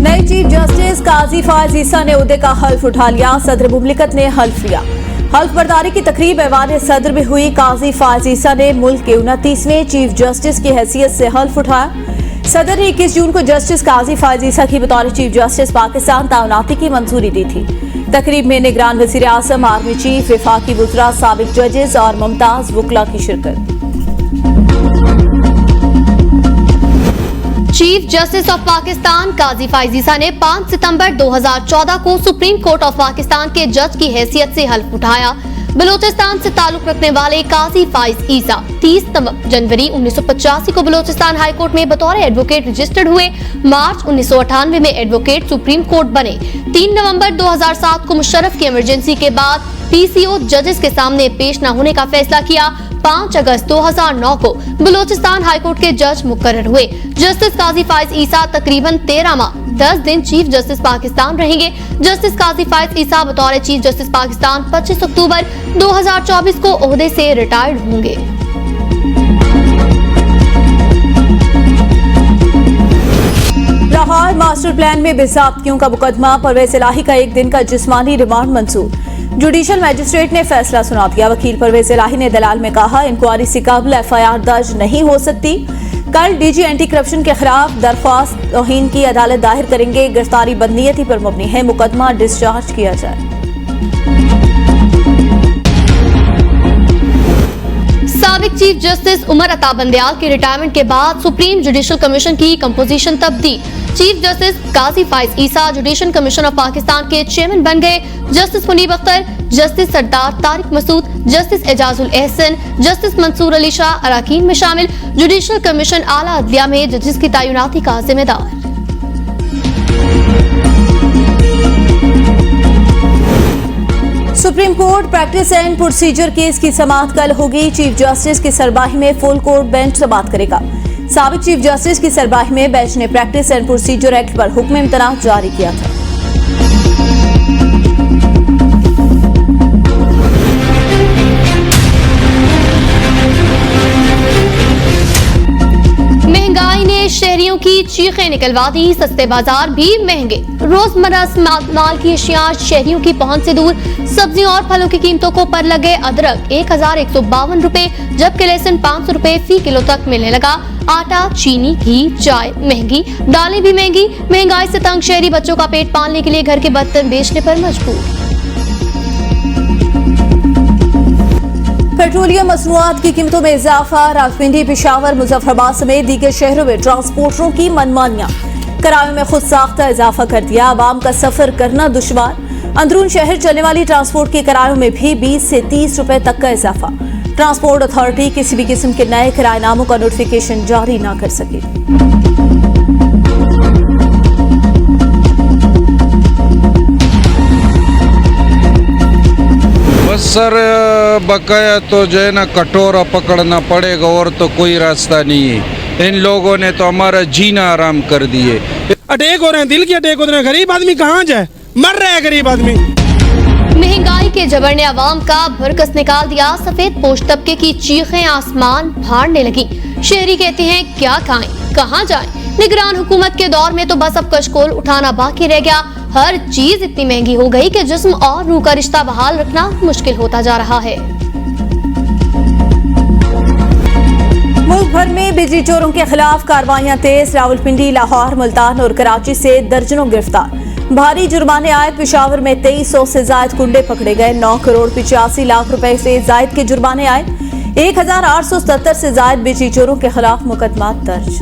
नए chief justice Qazi Faez ईसा ने उहदे का हल्फ उठा लिया। सदर मुमलिकत ने हल्फ लिया। हल्फ बर्दारी की तकरीब ऐवान सदर में हुई। काजी फायज ईसा ने मुल्क के 29वें चीफ जस्टिस की हैसियत से हल्फ उठाया। सदर ने 21 जून को जस्टिस काजी फायज ईसा की बतौर चीफ जस्टिस पाकिस्तान तैनाती की मंजूरी दी थी। तकरीब में निगरान वज़ीर आज़म, आर्मी चीफ, वफाकी वज़रा, साबिक जजेस और मुमताज वकला की शिरकत। चीफ जस्टिस ऑफ पाकिस्तान काजी फायज ईसा ने 5 सितंबर 2014 को सुप्रीम कोर्ट ऑफ पाकिस्तान के जज की हैसियत से हल्फ उठाया। बलूचिस्तान से ताल्लुक रखने वाले काजी फायज ईसा 30 जनवरी 1985 को बलूचिस्तान हाई कोर्ट में बतौर एडवोकेट रजिस्टर्ड हुए। मार्च 1998 में एडवोकेट सुप्रीम कोर्ट बने। 3 नवंबर 2007 को मुशर्रफ की इमरजेंसी के बाद पीसीओ जजेस के सामने पेश न होने का फैसला किया। 5 अगस्त 2009 को बलूचिस्तान हाईकोर्ट के जज मुकर्रर हुए। जस्टिस काजी फायज ईसा तकरीबन 13 माह 10 दिन चीफ जस्टिस पाकिस्तान रहेंगे। जस्टिस काजी फायज ईसा बतौर चीफ जस्टिस पाकिस्तान 25 अक्टूबर 2024 को ओहदे से रिटायर्ड होंगे। लाहौर मास्टर प्लान में बेज़ाब्तियों का मुकदमा। परवेज इलाही का 1 दिन का जिस्मानी रिमांड मंजूर। जुडिशल मजिस्ट्रेट ने फैसला सुना दिया। वकील परवेज इलाही ने दलाल में कहा, इंक्वायरी से कबल एफआईआर दर्ज नहीं हो सकती। कल डीजी एंटी करप्शन के खिलाफ दरख्वास्त तौहीन की अदालत दायर करेंगे। गिरफ्तारी बदनीयती पर मबनी है। मुकदमा डिस्चार्ज किया जाए। साबिक चीफ जस्टिस उमर अता बंदयाल के रिटायरमेंट के बाद सुप्रीम जुडिशल कमीशन की कंपोजिशन तब्दील। Chief justice Qazi Faez Isa judicial commission of Pakistan के चेयरमैन बन गए। Justice Munib Akhtar, justice Sardar Tariq Masood, justice Ijazul Ahsan, justice Mansoor Ali Shah अराकीन में शामिल। जुडिशल कमीशन आला अदलिया में जजेस की तैनाती का जिम्मेदार। Supreme court practice and procedure case की समाअत कल होगी। चीफ जस्टिस की सरबराही में फुल कोर्ट बेंच समाअत करेगा। साबिक चीफ जस्टिस की सरबराही में बेंच ने प्रैक्टिस एंड प्रोसीजर एक्ट पर हुक्म इम्तना जारी किया था। महंगाई ने शहरियों की चीखें निकलवा दी। सस्ते बाजार भी महंगे। रोजमर्रा माल की अशिया शहरियों की पहुंच से दूर। सब्जियों और फलों की कीमतों को पर लगे। अदरक 1152 रुपए जबकि लहसुन 500 रुपए फी किलो तक मिलने लगा। आटा, चीनी, घी, चाय महंगी। दालें भी महंगी। महंगाई से तंग शहरी बच्चों का पेट पालने के लिए घर के बर्तन बेचने पर मजबूर। पेट्रोलियम मसनूआत की कीमतों में इजाफा। रावलपिंडी, पेशावर, मुजफ्फराबाद समेत दीगर शहरों में ट्रांसपोर्टरों की मनमानियां। किरायों में खुद साख्ता इजाफा कर दिया। आवाम का सफर करना दुश्वार। अंदरून शहर चलने वाली ट्रांसपोर्ट के किरायों में भी 20 से 30 रुपए तक का इजाफा। ट्रांसपोर्ट अथॉरिटी किसी भी किस्म के नए किराएनामों का नोटिफिकेशन जारी न कर सके। बस सर, बकाया तो जो है ना कटोरा पकड़ना पड़ेगा और तो कोई रास्ता नहीं है। इन लोगों ने तो हमारा जीना आराम कर दिए। अटैक हो रहे हैं, दिल की अटैक हो रहे हैं। गरीब आदमी कहाँ जाए, मर रहा है गरीब आदमी। महंगाई के जबर ने आवाम का भरकस निकाल दिया। सफेद पोश तबके की चीखें आसमान फाड़ने लगी। शहरी कहते हैं क्या खाएं, कहाँ जाएं। निगरान हुकूमत के दौर में तो बस अब कशकोल उठाना बाकी रह गया। हर चीज इतनी महंगी हो गई कि जिस्म और रूह का रिश्ता बहाल रखना मुश्किल होता जा रहा है। मुल्क भर में बिजली चोरों के खिलाफ कार्रवाइयां तेज। रावलपिंडी, लाहौर, मुल्तान और कराची से दर्जनों गिरफ्तार। भारी जुर्माने आए। पेशावर में 2300 से जायद कुंडे पकड़े गए। 9 करोड़ 85 लाख रुपए से जायद के जुर्माने आए। 1877 से जायद बिजली चोरों के खिलाफ मुकदमा दर्ज।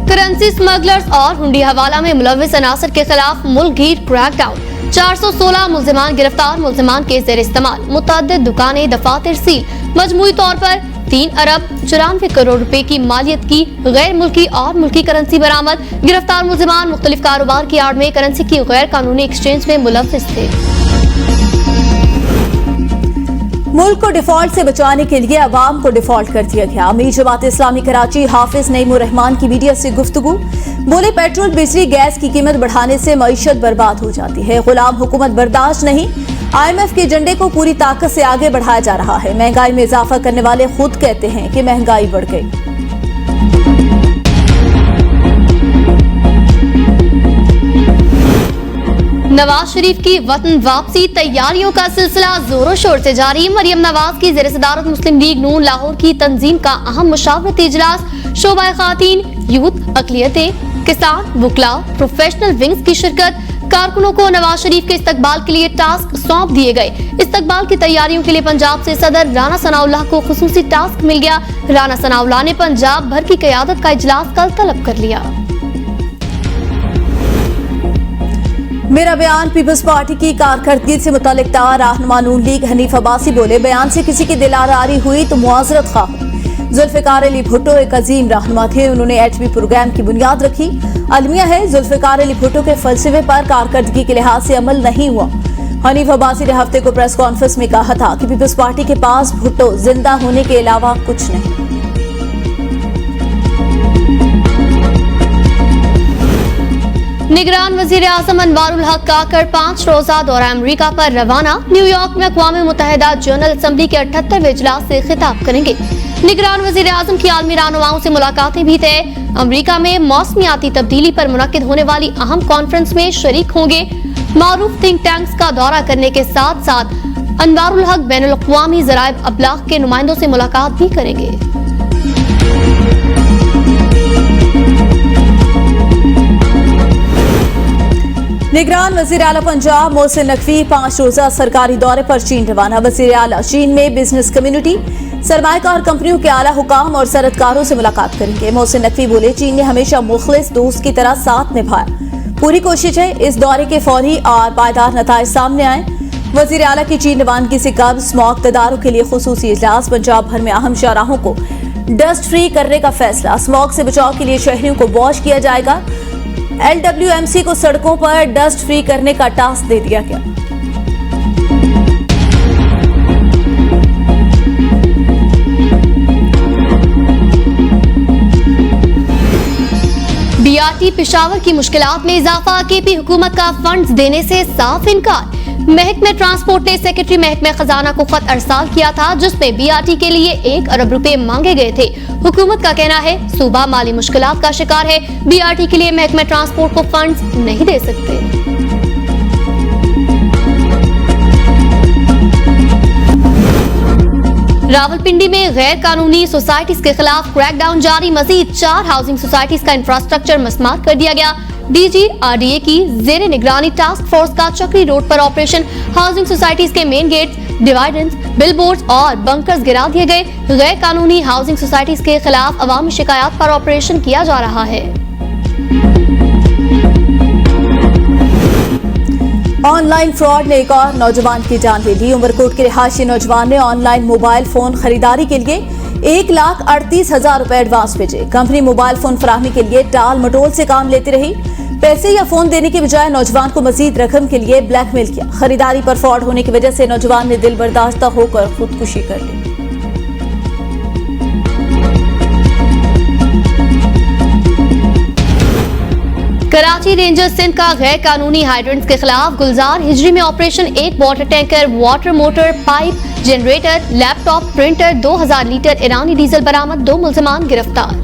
करेंसी स्मगलर्स और हुंडी हवाला में मुलविस अनासर के खिलाफ मुल्कगीर क्रैकडाउन। 416 मुल्जिमान गिरफ्तार। मुल्जिमान के जेर इस्तेमाल मुतअद्दिद दुकानें, दफातर सील। मजमूई तौर पर 3 अरब 94 करोड़ रुपए की मालियत की गैर मुल्की और मुल्की करेंसी बरामद। गिरफ्तार मुल्जिमान मुख्तलिफ कारोबार की आड़ में करेंसी की गैर कानूनी एक्सचेंज में मुलविस थे। मुल्क को डिफॉल्ट से बचाने के लिए अवाम को डिफॉल्ट कर दिया गया। अमीर जमात इस्लामी कराची हाफिज नईमुर रहमान की मीडिया से गुफ्तगू। बोले, पेट्रोल, बिजली, गैस की कीमत बढ़ाने से मईशत बर्बाद हो जाती है। गुलाम हुकूमत बर्दाश्त नहीं। IMF के एजेंडे को पूरी ताकत से आगे बढ़ाया जा रहा है। महंगाई में इजाफा करने वाले खुद कहते हैं कि महंगाई बढ़ गई। नवाज शरीफ की वतन वापसी तैयारियों का सिलसिला जोरों शोर से जारी। मरियम नवाज की ज़ेर सदारत मुस्लिम लीग नून लाहौर की तंजीम का अहम मुशावरती इजलास, शोबा खातीन, यूथ, अक़लियतें, किसान, वुकला, प्रोफेशनल विंग्स की शिरकत। कारकुनों को नवाज शरीफ के इस्तकबाल के लिए टास्क सौंप दिए गए। इस्तकबाल की तैयारियों के लिए पंजाब से सदर राना सनाउल्लाह को खुसूसी टास्क मिल गया। राना सनाउल्लाह ने पंजाब भर की क़यादत का इजलास कल तलब कर लिया। मेरा बयान पीपल्स पार्टी की कारकर्दगी से मुतालिक था। रहनुमा नून लीग हनीफ अब्बासी बोले, बयान से किसी की दिलारारी हुई तो मुआजरत खा हूं। जुल्फ़िकार अली भुट्टो एक अजीम रहनुमा थे, उन्होंने एटमी प्रोग्राम की बुनियाद रखी। अलमिया है, जुल्फ़िकार अली भुट्टो के फलसफे पर कारकर्दगी के लिहाज से अमल नहीं हुआ। हनीफ अब्बासी ने हफ्ते को प्रेस कॉन्फ्रेंस में कहा था कि पीपल्स पार्टी के पास भुट्टो जिंदा होने के अलावा कुछ नहीं। निगरान वजीर आज़म अनवारुल हक काकड़ 5 रोजा दौरा अमरीका पर रवाना। न्यूयॉर्क में अक़वाम मुत्तहिदा जनरल असम्बली के 78वें इजलास से खिताब करेंगे। निगरान वजीर आज़म की आलमी रहनुमाओं से मुलाकातें भी तय। अमरीका में मौसमियाती तब्दीली पर मुनक्किद होने वाली अहम कॉन्फ्रेंस में शरीक होंगे। मारूफ थिंक टैंक्स का दौरा करने के साथ साथ अनवारुल हक बैनुल अक़वामी ज़राए अबलाग के नुमाइंदों से मुलाकात भी करेंगे। निगरान वज़ीर आला पंजाब मोहसिन नकवी 5 रोजा सरकारी दौरे पर चीन रवाना। वज़ीर आला चीन में बिजनेस कम्युनिटी, सरमायाकार कंपनियों के आला हुकाम और सनअतकारों से मुलाकात करेंगे। मोहसिन नकवी बोले, चीन ने हमेशा मुखलिस दोस्त की तरह साथ निभाया। पूरी कोशिश है इस दौरे के फौरी और पायदार नताइज सामने आए। वज़ीर आला की चीन रवानगी से कब्ल स्मॉग तदारुक के लिए खुसूसी इजलास। पंजाब भर में अहम शाहराहों को डस्ट फ्री करने का फैसला। स्मॉग से बचाव के लिए शहरियों को वॉश किया जाएगा। LWMC को सड़कों पर डस्ट फ्री करने का टास्क दे दिया गया। BRT पेशावर की मुश्किलात में इजाफा। KP हुकूमत का फंड्स देने से साफ इनकार। महकमे ट्रांसपोर्ट ने सेक्रेटरी महकमे खजाना को खत अरसाल किया था, जिसमें BRT के लिए 1 अरब रुपए मांगे गए थे। हुकूमत का कहना है सूबा माली मुश्किलात का शिकार है, BRT के लिए महकमे ट्रांसपोर्ट को फंड्स नहीं दे सकते। रावलपिंडी में गैर कानूनी सोसाइटीज के खिलाफ क्रैकडाउन जारी। मजीद 4 हाउसिंग सोसाइटीज का इंफ्रास्ट्रक्चर मस्मार कर दिया गया। DG RDA की जेर निगरानी टास्क फोर्स का चक्री रोड पर ऑपरेशन। हाउसिंग सोसाइटीज के मेन गेट, डिवाइडर्स, बिलबोर्ड्स और बंकर्स गिरा दिए गए। गैर कानूनी हाउसिंग सोसाइटीज के खिलाफ अवामी शिकायत पर ऑपरेशन किया जा रहा है। ऑनलाइन फ्रॉड ने एक और नौजवान की जान ले ली। उमरकोट के रिहायशी नौजवान ने ऑनलाइन मोबाइल फोन खरीदारी के लिए 1,38,000 रुपए एडवांस भेजे। कंपनी मोबाइल फोन फराहमी के लिए टाल मटोल से काम लेती रही। पैसे या फोन देने की बजाय नौजवान को मजीद रकम के लिए ब्लैकमेल किया। खरीदारी पर फ्रॉड होने की वजह से नौजवान ने दिल बर्दाश्ता होकर खुदकुशी कर ली। कराची रेंजर्स सिंध का गैर कानूनी हाइड्रेंट्स के खिलाफ गुलजार हिजरी में operation. 1 water tanker, water motor, pipe, generator, laptop, printer, 2000 litre ईरानी डीजल बरामद। 2 मुल्जिमान गिरफ्तार।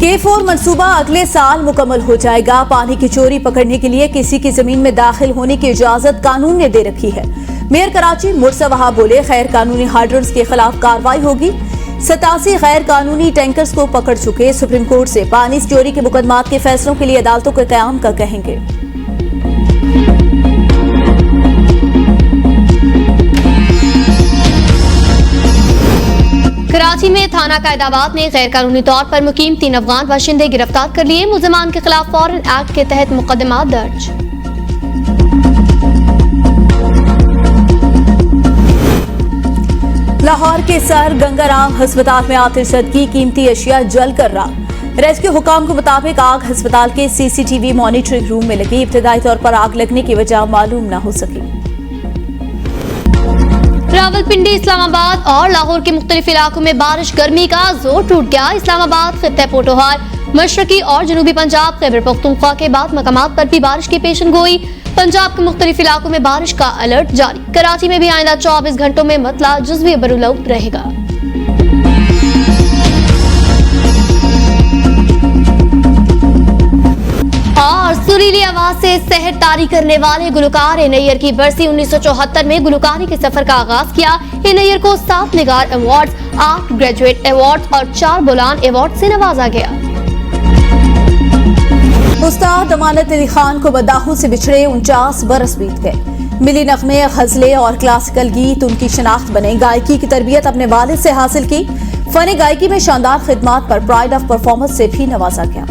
K4 मंसूबा अगले साल मुकम्मल हो जाएगा। पानी की चोरी पकड़ने के लिए किसी की जमीन में दाखिल होने की इजाजत कानून ने दे रखी है। मेयर कराची मुर्सा वहाब बोले, गैर कानूनी हाइड्रेंट्स के खिलाफ कार्रवाई होगी। 87 गैर कानूनी टैंकर्स को पकड़ चुके। सुप्रीम कोर्ट से पानी चोरी के मुकदमात के फैसलों के लिए अदालतों के क़याम का कहेंगे। कराची में थाना कायदाबाद ने गैर कानूनी तौर पर मुकीम 3 अफगान बाशिंदे गिरफ्तार कर लिए। मुल्जिमान के खिलाफ फॉरेन एक्ट के तहत मुकदमा दर्ज। लाहौर के सर गंगाराम अस्पताल में आतिशबाजी, कीमती अशिया जल कर रहा। रेस्क्यू हुकाम के मुताबिक आग अस्पताल के CCTV मॉनिटरिंग रूम में लगी। इब्तदाई तौर पर आग लगने की वजह मालूम न हो सकी। रावलपिंडी, इस्लामाबाद और लाहौर के मुख्तलिफ इलाकों में बारिश, गर्मी का जोर टूट गया। इस्लामाबाद, खित्ते पोटोहार, मशरकी और जनूबी पंजाब, खैबर पख्तूनख्वा के बाद मकामात पर भी बारिश की पेशन गोई। पंजाब के मुख्तलिफ इलाकों में बारिश का अलर्ट जारी। कराची में भी आइंदा 24 घंटों में मतला जुज़वी बरूलौत रहेगा। और सुरीली आवाज से सहरतारी करने वाले गुलकार नैयर की बरसी 1974 में गुलकारी के सफर का आगाज किया। नैयर को 7 निगार अवार्ड, 8 ग्रेजुएट अवार्ड और 4 बुलान अवार्ड से नवाजा गया। उस्ताद अमानत अली खान को बदाहू से बिछड़े 49 बरस बीत गए। मिली नगमे, गजलें और क्लासिकल गीत उनकी शनाख्त बने। गायकी की तरबियत अपने वालिद से हासिल की। फन गायकी में शानदार खिदमात पर प्राइड ऑफ परफॉर्मेंस से भी नवाजा गया।